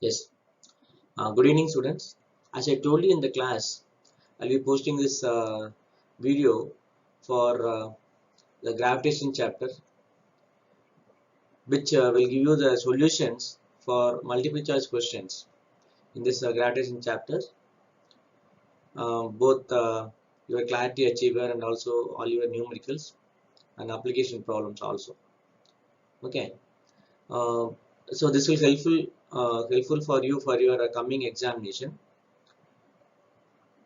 Yes. Good evening, students. As I told you in the class, I'll be posting this video for the gravitation chapter, which will give you the solutions for multiple choice questions in this gravitation chapter, both your clarity achiever and also all your numericals and application problems also. Okay. Uh, so this will helpful for you for your coming examination.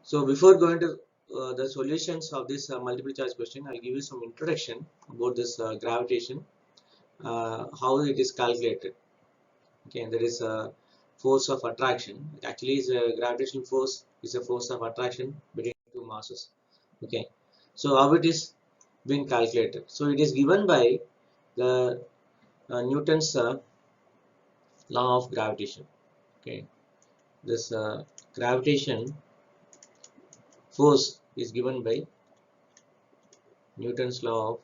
So before going to the solutions of this multiple choice question, I'll give you some introduction about this gravitation, how it is calculated. Okay, there is a force of attraction. Actually, is a gravitational force is a force of attraction between two masses. Okay, so how it is being calculated? So it is given by the Newton's law of gravitation. Okay, this gravitation force is given by Newton's law of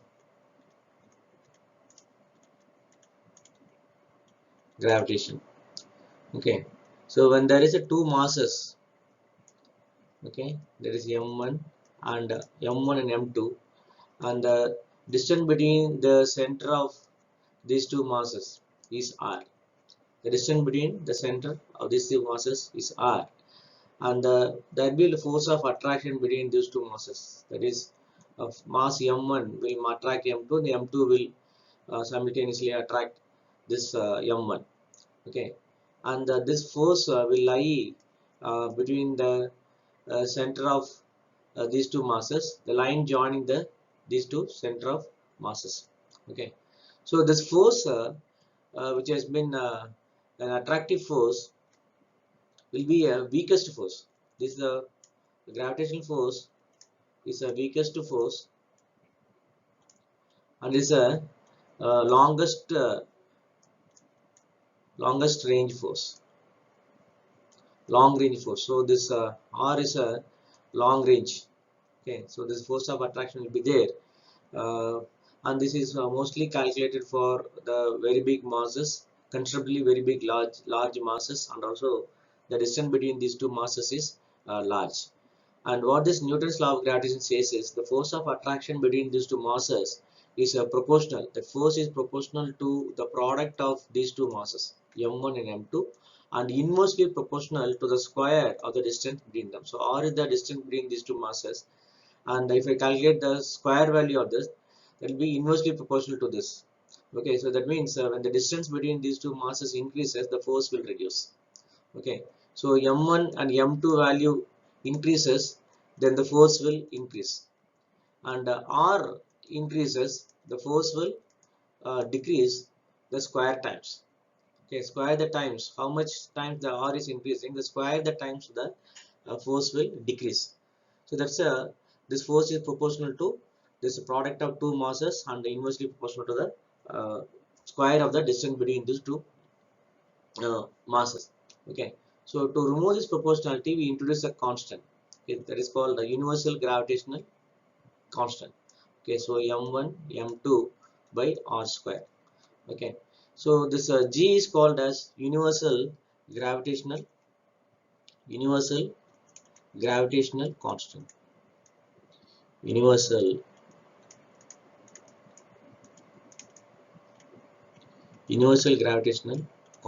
gravitation. Okay, so when there is a two masses, okay, there is m1 and m1 and m2, and the distance between the center of these two masses is r. The distance between the center of these two masses is r, and there will be the force of attraction between these two masses. That is, of mass m1 will attract m2, and the m2 will simultaneously attract this m1. Okay, and this force will lie between the center of these two masses, the line joining these two center of masses. Okay, so this force which has been an attractive force will be a weakest force. This is the gravitational force is a weakest force and is a longest range force, long range force. So this r is a long range. Okay, so this force of attraction will be there, and this is mostly calculated for the very big masses, considerably very big large masses, and also the distance between these two masses is large. And what this Newton's law of gravitation says is the force of attraction between these two masses is proportional. The force is proportional to the product of these two masses, m1 and m2, and inversely proportional to the square of the distance between them. So r is the distance between these two masses, and if I calculate the square value of this, that will be inversely proportional to this. Okay, so that means when the distance between these two masses increases, the force will reduce. Okay, so m1 and m2 value increases, then the force will increase, and r increases, the force will decrease the square times. Okay, square the times, how much times the r is increasing, the square the times the force will decrease. So that's this force is proportional to this product of two masses and inversely proportional to the square of the distance between these two masses. Okay, so to remove this proportionality, we introduce a constant. Okay, that is called the universal gravitational constant. Okay, so m1 m2 by r square. Okay, so this g is called as universal gravitational constant. Universal gravitational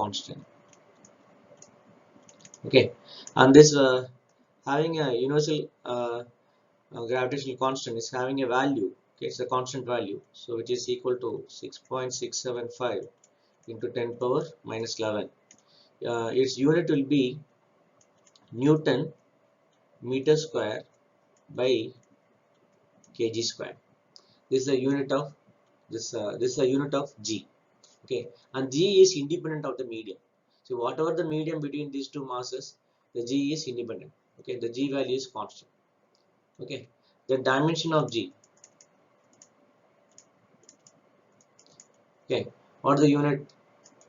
constant. Okay, and this having a universal gravitational constant is having a value. Okay, it's a constant value, so which is equal to 6.675 into 10 power minus 11. Its unit will be Newton meter square by kg square. This is a unit of this is a unit of g. Okay, and g is independent of the medium. So whatever the medium between these two masses, the g is independent. Okay, the g value is constant. Okay, the dimension of g. Okay, what the unit?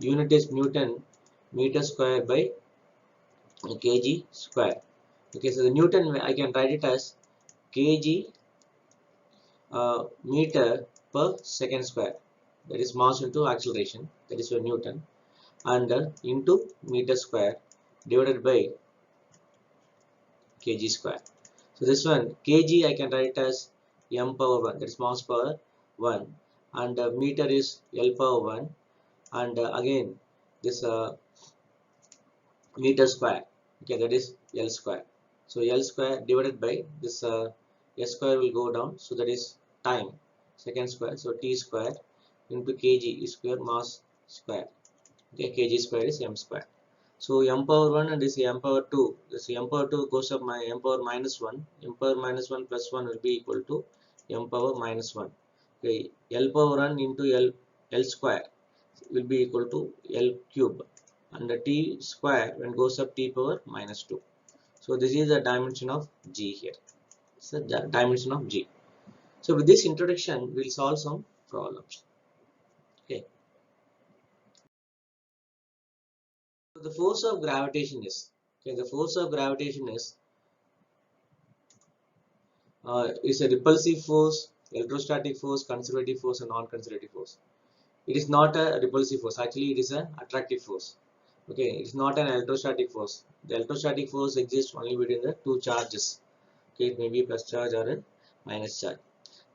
Unit is Newton meter square by kg square. Okay, so the Newton I can write it as kg meter per second square. That is mass into acceleration. That is your Newton. and into meter square divided by kg square. So this one kg I can write as m power 1, that is mass power 1, and meter is L power 1, and again this meter square, okay, that is L square. So L square divided by this S square will go down, so that is time second square, so T square into kg square mass square, okay, kg square is m square. So m power 1 and this m power 2, this m power 2 goes up, my m power minus 1, m power minus 1 plus 1 will be equal to m power minus 1, okay, L power 1 into L square will be equal to L cube, and the T square when goes up T power minus 2. So this is the dimension of G here. It's the dimension of G. So with this introduction, we'll solve some problems. Okay. So the force of gravitation is, okay, the force of gravitation is a repulsive force, electrostatic force, conservative force, and non-conservative force. It is not a repulsive force. Actually, it is an attractive force. Okay, it is not an electrostatic force. The electrostatic force exists only between the two charges. Okay, it may be plus charge or a minus charge.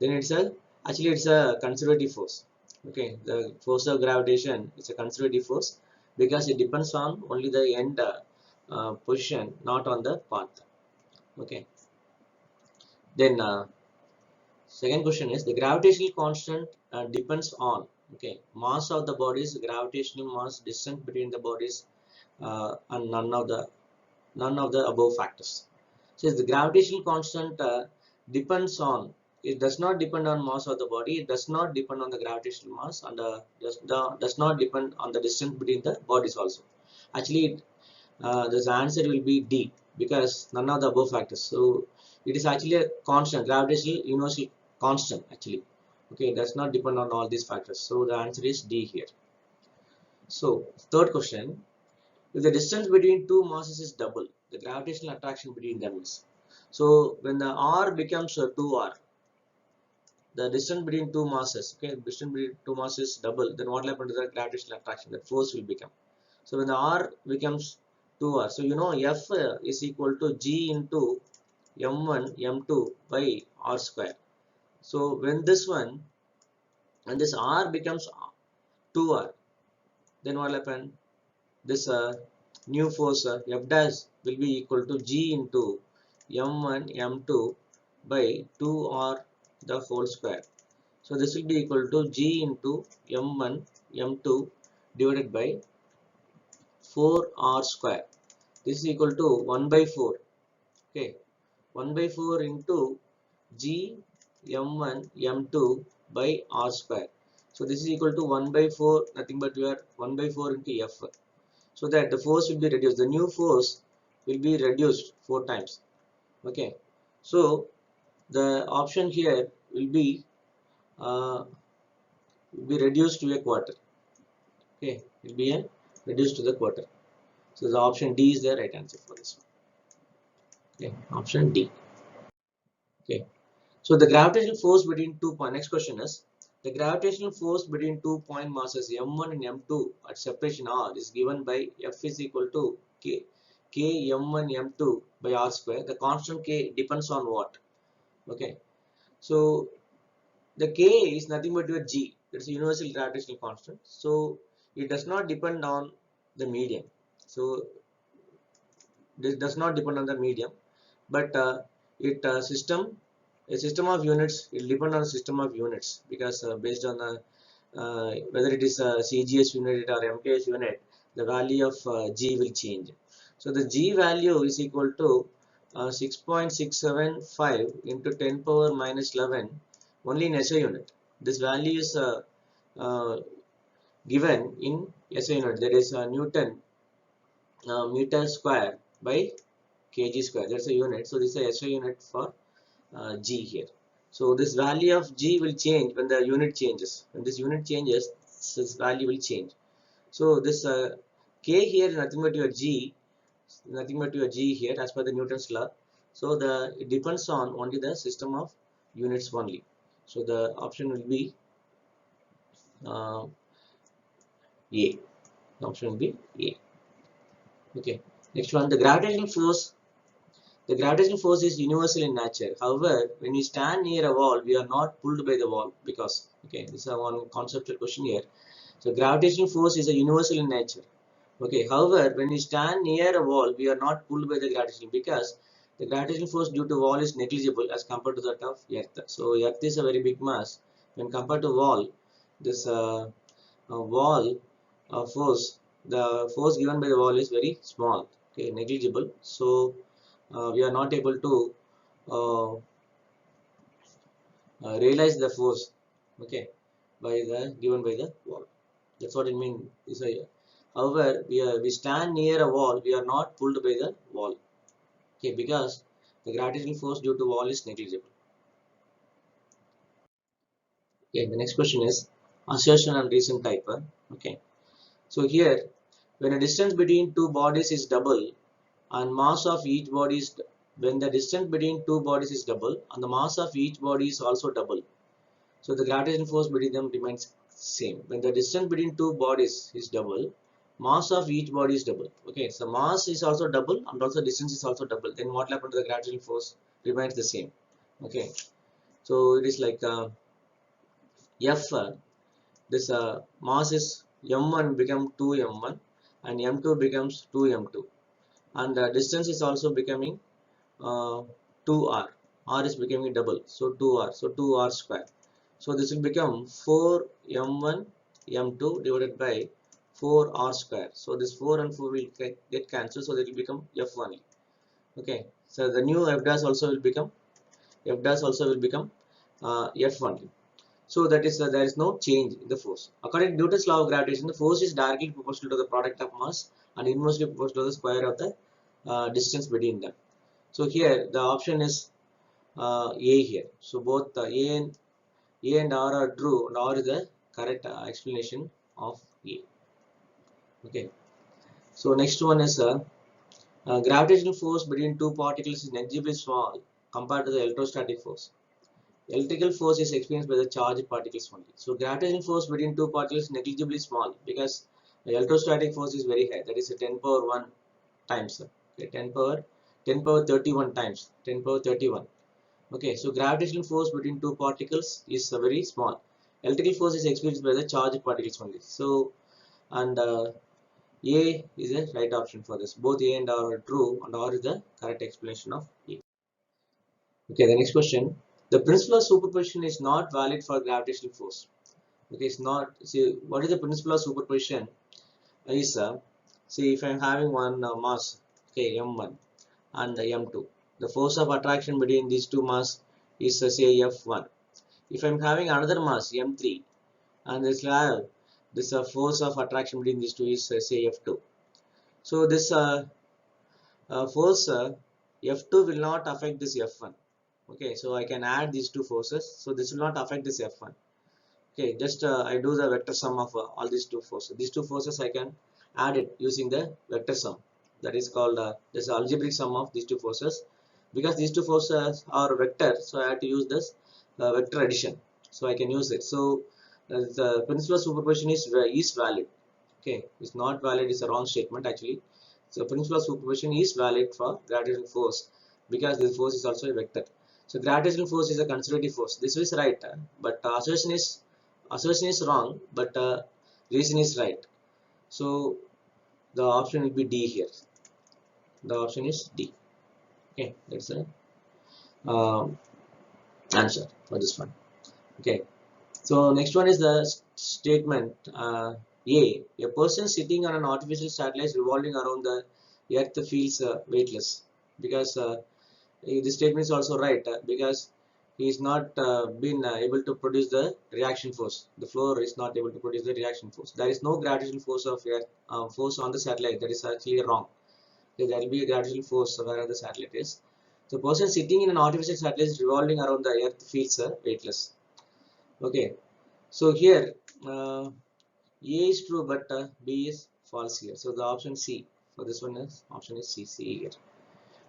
Then it's a, actually it's a conservative force. Okay, the force of gravitation is a conservative force because it depends on only the end position, not on the path. Okay. Then second question is the gravitational constant depends on, okay, mass of the bodies, gravitational mass, distance between the bodies, and none of the above factors. So the gravitational constant depends on, it does not depend on mass of the body, it does not depend on the gravitational mass, and does not depend on the distance between the bodies also. Actually, this answer will be D because none of the above factors. So it is actually a constant, gravitational universal constant actually. Okay, it does not depend on all these factors. So the answer is D here. So third question, if the distance between two masses is double, the gravitational attraction between them is. So when the R becomes 2R, the distance between two masses, okay, distance between two masses double, then what will happen to the gravitational attraction? That force will become. So when the R becomes 2R, so you know F is equal to G into M1 M2 by R square. So when this one and this R becomes 2R, then what will happen? This new force F dash will be equal to G into M1 M2 by 2R the whole square. So this will be equal to G into M1 M2 divided by 4R square. This is equal to 1 by 4. Okay, 1 by 4 into G M1 M2 by R square. So this is equal to 1 by 4, nothing but we are 1 by 4 into F. So that the force will be reduced. The new force will be reduced 4 times. Okay, so the option here uh, will be reduced to a quarter. Okay, will be a reduced to the quarter. So the option D is the right answer for this one. Okay, option D. Okay, so the gravitational force between 2 point. Next question is the gravitational force between 2 point masses M1 and M2 at separation R is given by F is equal to K M1 M2 by R square. The constant K depends on what? Okay, so the K is nothing but your G. That's a universal gravitational constant. So it does not depend on the medium. So this does not depend on the medium, but it a system of units will depend on a system of units because based on whether it is a CGS unit or MKS unit, the value of G will change. So the G value is equal to 6.675 into 10 power minus 11 only in SI unit. This value is uh, given in SI unit, that is Newton meter square by kg square. That's a unit. So this is a SI unit for G here. So this value of G will change when the unit changes. When this unit changes, this value will change. So this K here is nothing but your G, nothing but your G here as per the Newton's law. So it depends on only the system of units only. So the option will be A. The option will be A. Okay. Next one, the gravitational force. The gravitational force is universal in nature. However, when we stand near a wall, we are not pulled by the wall because, okay, this is one conceptual question here. So gravitational force is a universal in nature. Okay, however, when we stand near a wall, we are not pulled by the gravitational because the gravitational force due to wall is negligible as compared to that of Earth. So Earth is a very big mass. When compared to wall, this wall force, the force given by the wall is very small, okay, negligible. So we are not able to uh, realize the force, okay, by the given by the wall. That's what it means. However, we stand near a wall, we are not pulled by the wall, okay, because the gravitational force due to wall is negligible. Okay, the next question is assertion and reason type. Okay, so here, when a distance between two bodies is double and mass of each body is, when the distance between two bodies is double and the mass of each body is also double, so the gravitational force between them remains same. When the distance between two bodies is double, mass of each body is double. Okay, so mass is also double and also distance is also double. Then what happened to the gravitational force remains the same. Okay, so it is like F. This mass is m1 become 2m1 and m2 becomes 2m2, and the distance is also becoming 2r. R is becoming double, so 2r, so 2r square. So this will become 4m1 m2 divided by 4r square. So this 4 and 4 will get cancelled, so that will become f only. Okay, so the new f dash also will become f only. So that is there is no change in the force. According to Newton's law of gravitation, the force is directly proportional to the product of mass and inversely proportional to the square of the distance between them. So here the option is A here. So both A and R are true, and R is the correct explanation of A. Okay. So next one is gravitational force between two particles is negligibly small compared to the electrostatic force. Electrical force is experienced by the charged particles only. So gravitational force between two particles is negligibly small because the electrostatic force is very high. That is a 10 power 1 times. Okay, 10 power 31 times. 10 power 31. Okay, so gravitational force between two particles is very small. Electrical force is experienced by the charged particles only. So, and A is the right option for this. Both A and R are true, and R is the correct explanation of A. Okay, the next question. The principle of superposition is not valid for gravitational force. Okay, it's not. See, what is the principle of superposition? Is see, if I am having one mass, okay, m1 and m2, the force of attraction between these two mass is say f1. If I am having another mass m3 and this will have this force of attraction between these two is say f2. So this force f2 will not affect this f1. Okay, so I can add these two forces, so this will not affect this f1. Okay, just I do the vector sum of all these two forces. These two forces I can add it using the vector sum. That is called this algebraic sum of these two forces. Because these two forces are vector, so I have to use this vector addition. So I can use it. So the principle of superposition is valid. Okay, it's not valid is a wrong statement actually. So principle of superposition is valid for gravitational force because this force is also a vector. So gravitational force is a conservative force. This is right, but assertion is wrong, but reason is right. So the option will be D here. The option is D. Okay, that's the answer for this one. Okay, so next one is the statement A person sitting on an artificial satellite revolving around the earth feels weightless, because this statement is also right because he is not been able to produce the reaction force. The floor is not able to produce the reaction force. There is no gravitational force of earth, force on the satellite. That is actually wrong. Okay, there will be a gravitational force wherever the satellite is. The person sitting in an artificial satellite revolving around the earth feels weightless. Okay, so here A is true, but B is false here. So the option C for this one is option is C here.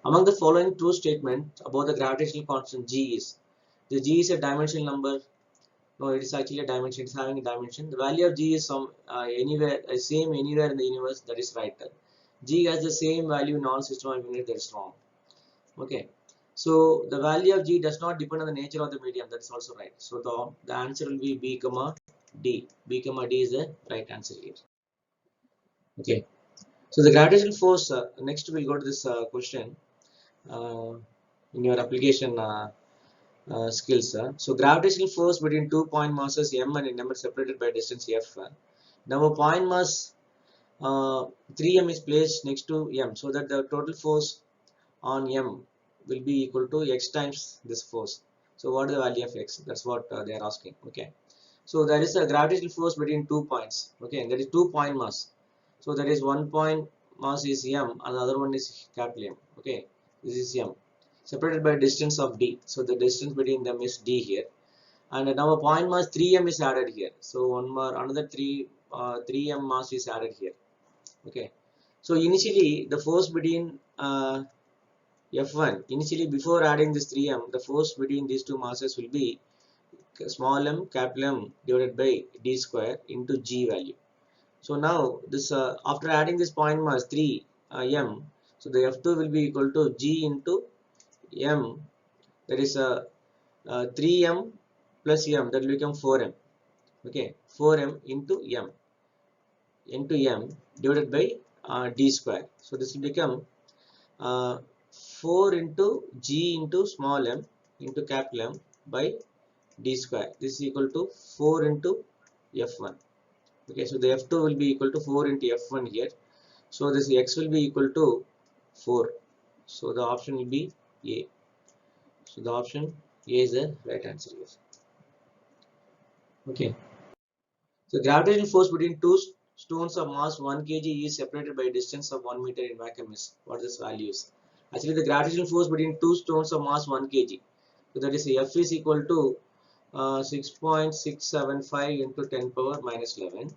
Among the following true statement about the gravitational constant G is, the G is a dimensional number No, it is actually a dimension. It's having a dimension. The value of G is some anywhere same anywhere in the universe. That is right. G has the same value in all system of units. That is wrong. Okay. So the value of G does not depend on the nature of the medium. That is also right. So the answer will be B comma D. B comma D is the right answer here. Okay. So the gravitational force. Next we'll go to this question uh, in your application. Skills. So gravitational force between 2 point masses m and n are separated by distance f. Now a point mass 3m is placed next to m, so that the total force on m will be equal to x times this force. So what is the value of x? That's what they are asking. Okay. So there is a gravitational force between 2 points. Okay, and that is 2 point mass. So that is 1 point mass is m, and the other one is capital M. Okay, this is m, separated by distance of d. So the distance between them is d here. And now a point mass 3m is added here. So one more another 3m mass is added here. Okay. So initially the force between F1, initially before adding this 3m, the force between these two masses will be small m capital M divided by d square into g value. So now this after adding this point mass 3 m, so the F2 will be equal to g into m, that is 3m plus m, that will become 4m. Okay, 4m into m divided by d square. So this will become 4 into g into small m into capital M by d square. This is equal to 4 into f1. Okay, so the f2 will be equal to 4 into f1 here. So this x will be equal to 4. So the option will be A. So the option A is the right answer here. Okay. So gravitational force between two stones of mass 1 kg is separated by a distance of 1 meter in vacuum is what this value is. Actually, the gravitational force between two stones of mass 1 kg. So that is F is equal to 6.675 into 10 power minus 11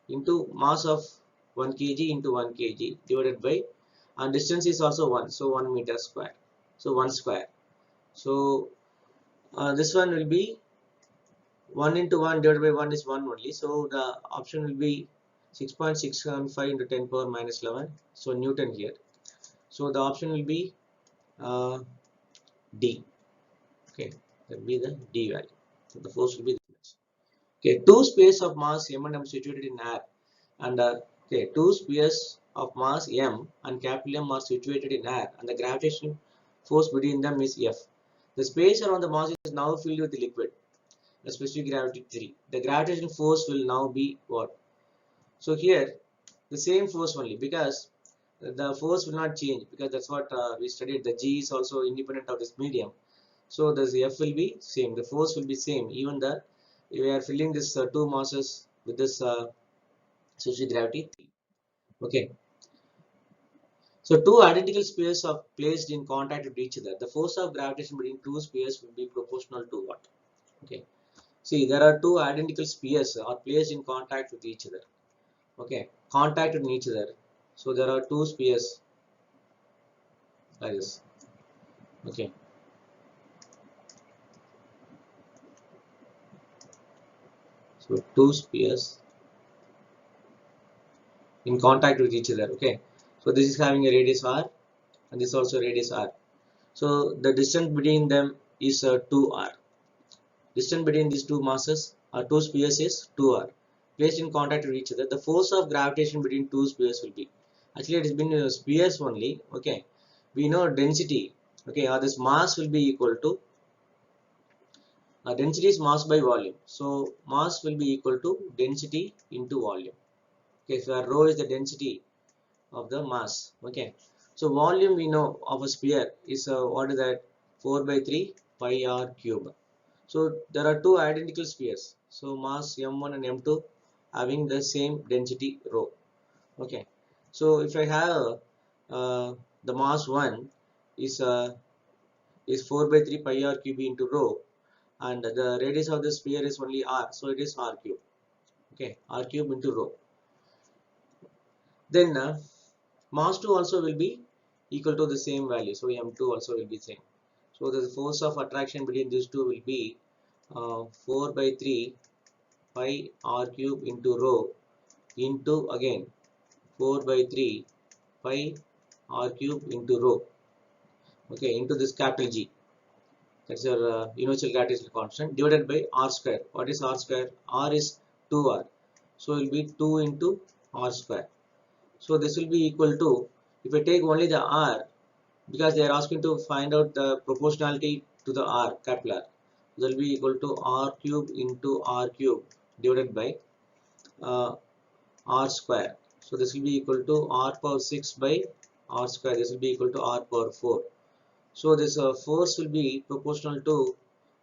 into mass of 1 kg into 1 kg divided by, and distance is also 1, so 1 meter square. So 1 square. So this one will be 1 into 1 divided by 1 is 1 only. So the option will be 6.675 into 10 power minus 11. So Newton here. So the option will be D. Okay, that will be the D value. So the force will be this. Okay, two spheres of mass m and m situated in air, and okay, two spheres of mass m and capital M are situated in air, and the gravitational force between them is F. The space around the mass is now filled with liquid. The specific gravity 3. The gravitational force will now be what? So here the same force only, because the force will not change, because that's what we studied. The G is also independent of this medium. So the F will be same. The force will be same, even that we are filling this two masses with this specific gravity 3. Okay. So two identical spheres are placed in contact with each other. The force of gravitation between two spheres will be proportional to what? Okay. See, there are two identical spheres are placed in contact with each other. Okay, contact with each other. So there are two spheres like this. Okay. So two spheres in contact with each other. Okay. So this is having a radius r, and this also radius r. So the distance between them is 2r. Distance between these two masses or two spheres is 2r. Placed in contact with each other, the force of gravitation between two spheres will be. Actually, it has been spheres only. Okay. We know density. Okay, or this mass will be equal to density is mass by volume. So mass will be equal to density into volume. Okay, so rho is the density of the mass. Okay, so volume we know of a sphere is what is that? 4 by 3 pi r cube. So there are two identical spheres. So mass m1 and m2 having the same density rho. Okay, so if I have the mass 1 is 4 by 3 pi r cube into rho, and the radius of the sphere is only r, so it is r cube. Okay, r cube into rho. Then mass 2 also will be equal to the same value, so m2 also will be same. So the force of attraction between these two will be 4 by 3 pi r cube into rho into again 4 by 3 pi r cube into rho, okay, into this capital G. That's your universal gravitational constant divided by r square. What is r square? R is 2r. So it will be 2 into r square. So this will be equal to, if I take only the r, because they are asking to find out the proportionality to the r, capital R, that will be equal to r cube into r cube divided by uh, r square. So this will be equal to r power 6 by r square. This will be equal to r power 4. So this force will be proportional to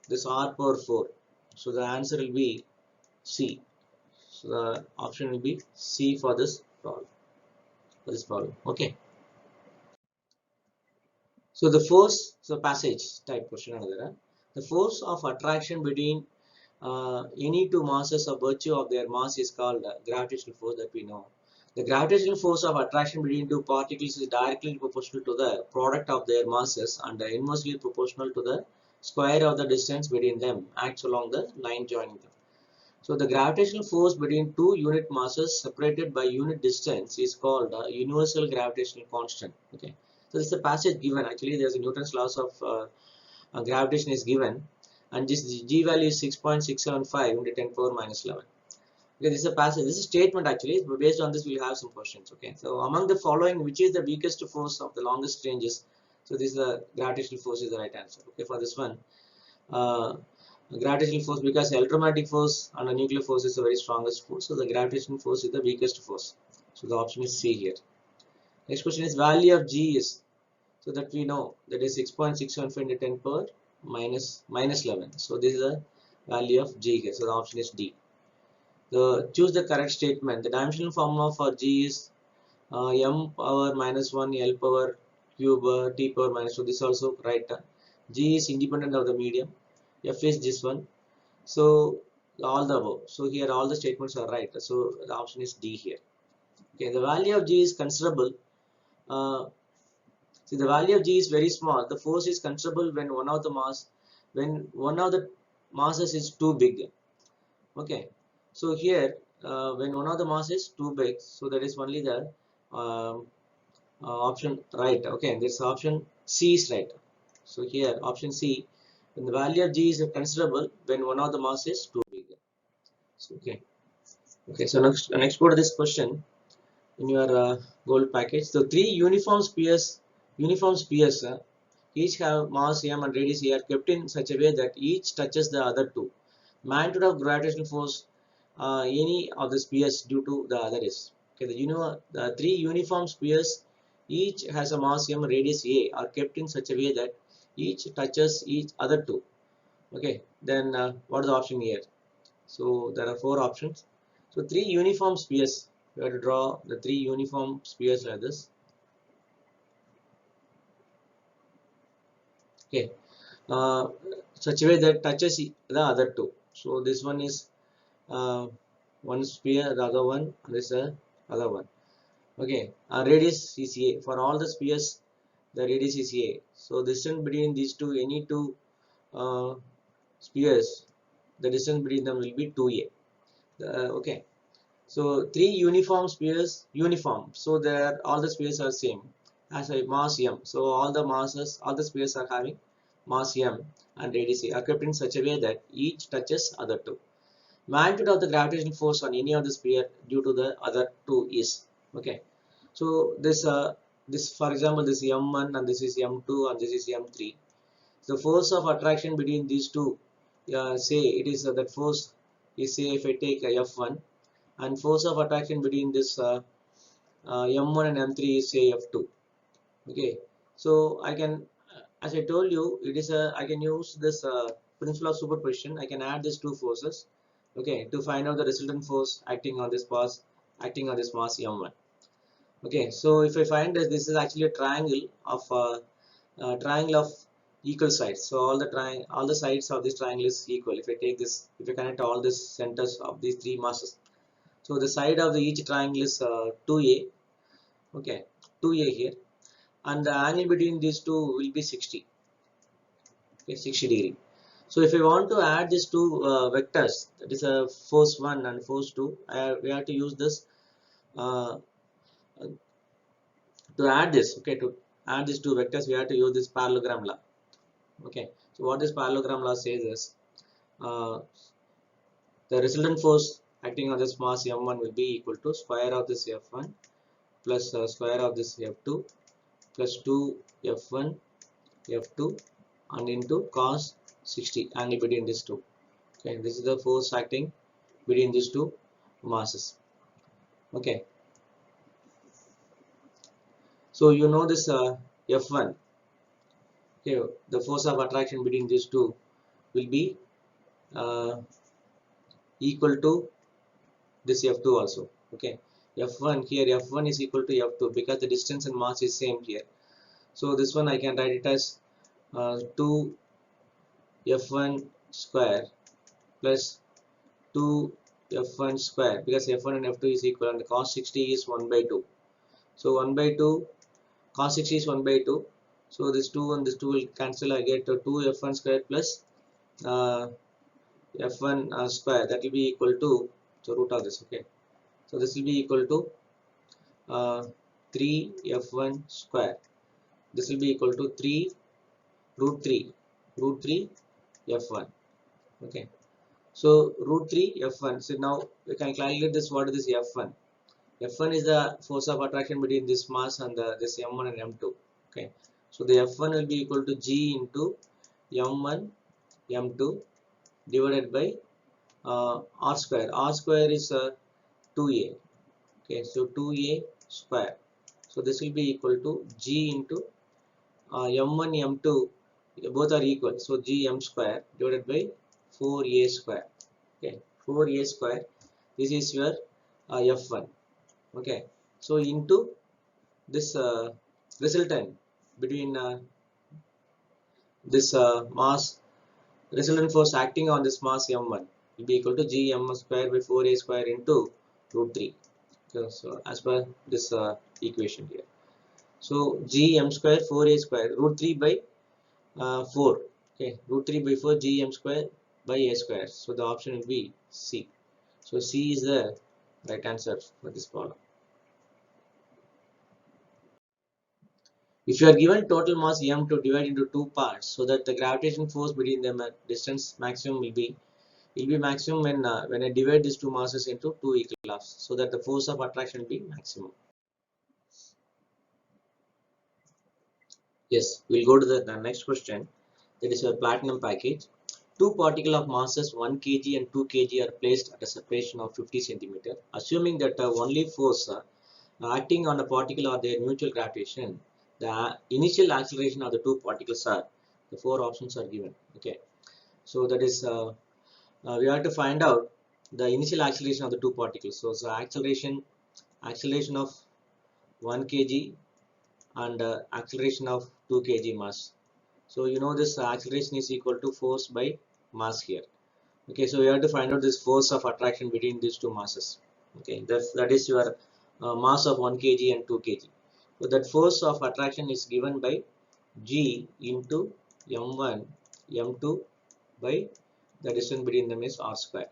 this r power 4. So the answer will be C. So the option will be C for this problem. Okay. So the force, so passage type question another. The force of attraction between any two masses of virtue of their mass is called gravitational force, that we know. The gravitational force of attraction between two particles is directly proportional to the product of their masses and inversely proportional to the square of the distance between them acts along the line joining them. So the gravitational force between two unit masses separated by unit distance is called universal gravitational constant. Okay. So this is the passage given. Actually, there's a Newton's laws of gravitation is given, and this G value is 6.675 into 10 power minus 11. Okay, this is a passage. This is a statement actually. But based on this, we'll have some questions. Okay. So among the following, which is the weakest force of the longest ranges? So this is the gravitational force is the right answer. Okay, for this one. Uh, Gravitational force, because electromagnetic force and a nuclear force is the very strongest force, so the gravitational force is the weakest force. So the option is C here. Next question is value of G is, so that we know that is 6.615 into 10 power minus 11. So this is the value of G here. So the option is D. Choose the correct statement. The dimensional formula for G is m power minus 1 L power cube T power minus 2. This is also right. G is independent of the medium. F is this one. So all the above. So here all the statements are right. So the option is D here. Okay, the value of G is considerable. See, the value of G is very small. The force is considerable when one of the masses is too big. Okay, so here when one of the mass is too big, so that is only the option right. Okay, this option C is right. So here option C, when the value of G is considerable when one of the mass is too big. So, okay. So next go to this question in your gold package. So three uniform spheres, each have mass m and radius a, are kept in such a way that each touches the other two. Magnitude of gravitational force any of the spheres due to the other is. Okay, the three uniform spheres each has a mass m and radius a are kept in such a way that each touches each other two. Okay, then what is the option here? So there are four options. So three uniform spheres. We have to draw the three uniform spheres like this. Okay, such a way that touches the other two. So this one is one sphere, the other one, and this other one. Okay, radius is a. For all the spheres, the radius is a. So distance between these two, any two uh, spheres, the distance between them will be 2a. Okay. So three uniform spheres, uniform. So there all the spheres are same as a mass m. So all the spheres are having mass m and radius a, are kept in such a way that each touches other two. Magnitude of the gravitational force on any of the sphere due to the other two is. Okay. So this for example this m1 and this is m2 and this is m3. The force of attraction between these two, say it is that force is, say if I take F1, and force of attraction between this M1 and M3 is say F2. Okay, so I can, as I told you, it is I can use this principle of superposition. I can add these two forces, okay, to find out the resultant force acting on this mass M1. Okay, so if I find that this is actually a triangle of equal sides. So all the sides of this triangle is equal. If I connect all these centers of these three masses, so the side of each triangle is 2a. Okay, 2a here, and the angle between these two will be 60. Okay, 60 degree. So if we want to add these two vectors, that is a force 1 and force 2, we have to use this uh, to add this. Okay, to add these two vectors we have to use this parallelogram law. Okay, so what this parallelogram law says is uh, the resultant force acting on this mass m1 will be equal to square of this f1 plus square of this f2 plus 2 f1 f2 and into cos 60 angle between these two. Okay, this is the force acting between these two masses. Okay, so you know this f1. Okay, the force of attraction between these two will be uh, equal to this f2 also. Okay, f1 here, f1 is equal to f2 because the distance and mass is same here. So this one I can write it as 2 f1 square plus 2 f1 square, because f1 and f2 is equal and the cos 60 is 1 by 2. So 1 by 2, cos 60 is 1 by 2. So this 2 and this 2 will cancel. I get 2 f1 square plus uh, f1 square, that will be equal to, so root of this. Okay, so this will be equal to 3 f1 square. This will be equal to 3 root 3 f1. Okay, so root 3 f1. So now we can calculate this. What is this f1? F1 is the force of attraction between this mass and this m1 and m2. Okay, so the f1 will be equal to g into m1 m2 divided by r square. R square is 2a. Okay, so 2a square. So this will be equal to g into m1 m2, both are equal, so g m square divided by 4a square. Okay, 4a square, this is your f1. Okay, so into this resultant between this mass, resultant force acting on this mass m1 will be equal to g m square by 4a square into root 3. So as per this equation here, so g m square 4a square root 3 by 4. Okay, root 3 by 4 g m square by a square. So the option will be C. So C is the right answer for this problem. If you are given total mass m to divide into two parts, so that the gravitation force between them at distance maximum will be maximum when I divide these two masses into two equal halves, so that the force of attraction will be maximum. Yes, we'll go to the next question. That is a platinum package. Two particles of masses 1 kg and 2 kg are placed at a separation of 50 cm. Assuming that only force acting on a particle or their mutual gravitation, the initial acceleration of the two particles are, the four options are given. Okay, so that is we have to find out the initial acceleration of the two particles. So, acceleration of 1 kg and acceleration of 2 kg mass. So you know this acceleration is equal to force by mass here. Okay, so you have to find out this force of attraction between these two masses. Okay, that is your mass of 1 kg and 2 kg. So that force of attraction is given by G into m1 m2 by the distance between them is r square.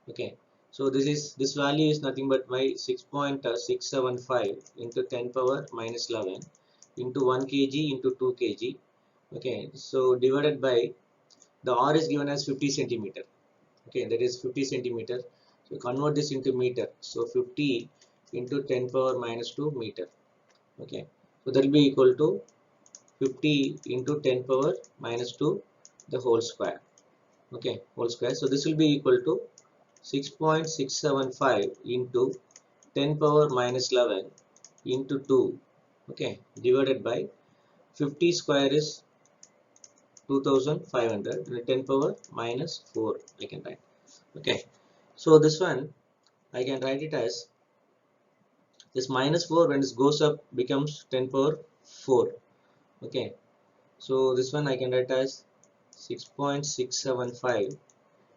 Okay, so this value is nothing but by 6.675 into 10 power minus 11 into 1 kg into 2 kg. Okay, so divided by the r is given as 50 centimeter. Okay, that is 50 centimeter. So convert this into meter. So 50 into 10 power minus 2 meter. Okay, so that will be equal to 50 into 10 power minus 2 the whole square. Okay, whole square. So this will be equal to 6.675 into 10 power minus 11 into 2. Okay, divided by 50 square is 2500 and 10 power minus 4 I can write. Okay, so this one I can write it as this minus 4 when it goes up becomes 10 power 4. Okay, so this one I can write as 6.675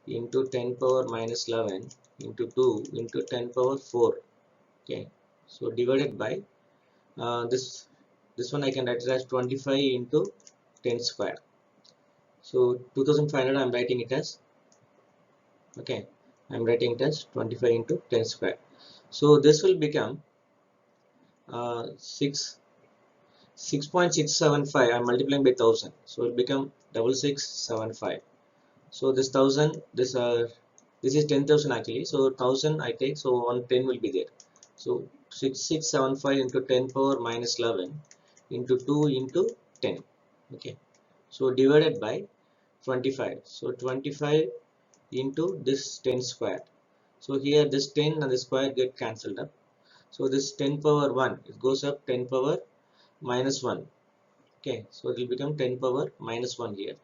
into 10 power minus 11 into 2 into 10 power 4. Okay, so divided by this one I can write it as 25 into 10 square. So 2500 I'm writing it as, okay, I'm writing it as 25 into 10 square. So this will become 6.675. I'm multiplying by 1000, so it will become 6675. So this 1000, this is 10,000 actually, so 1000 I take, so 110 will be there. So 6675 into 10 power minus 11 into 2 into 10. Okay, so divided by 25. So 25 into this 10 square. So here this 10 and the square get cancelled up. So this 10 power 1, it goes up 10 power minus 1. Okay, so it will become 10 power minus 1 here.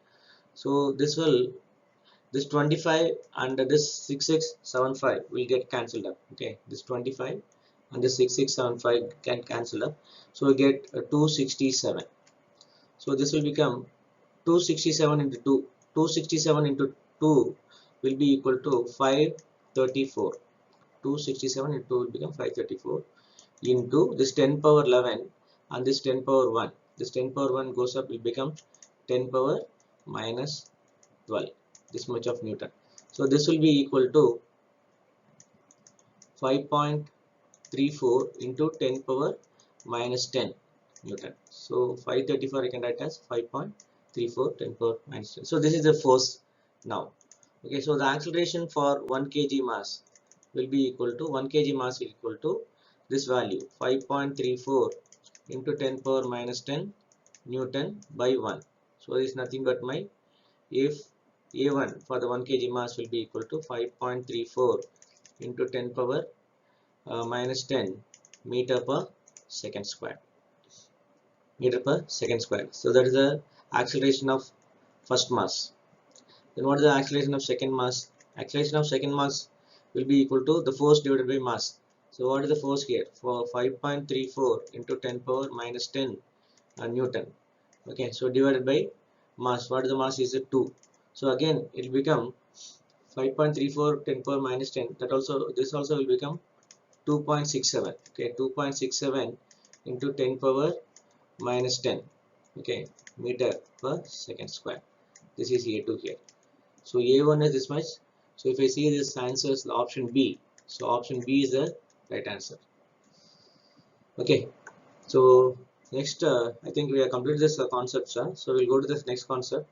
So this 25 and this 6675 will get cancelled up. Okay, this 25 and this 6675 can cancel up. So we get 267. So this will become 267 into 2. 267 into 2 will be equal to 534. 267 into 2 will become 534 into this 10 power 11 and this 10 power 1. This 10 power 1 goes up, will become 10 power minus 12. This much of Newton. So this will be equal to 5.34 into 10 power minus 10 Newton. So 534 I can write as 5.34 10 power minus 10. So this is the force now. Okay, so the acceleration for 1 kg mass will be equal to 1 kg mass will equal to this value 5.34 into 10 power minus 10 Newton by 1. So it is nothing but my, if A1 for the 1 kg mass will be equal to 5.34 into 10 power minus 10 meter per second square. Meter per second square. So that is the acceleration of first mass. Then what is the acceleration of second mass? Acceleration of second mass will be equal to the force divided by mass. So what is the force here? For 5.34 into 10 power minus 10 Newton. Okay, so divided by mass. What is the mass? Is it 2. So again it will become 5.34 10 power minus 10. That also, this also will become 2.67. Okay, 2.67 into 10 power minus 10. Okay, meter per second square. This is A2 here. So A1 is this much. So if I see this answer is the option B. So option B is the right answer. Okay. So next, I think we have completed this concept, sir. So we'll go to this next concept.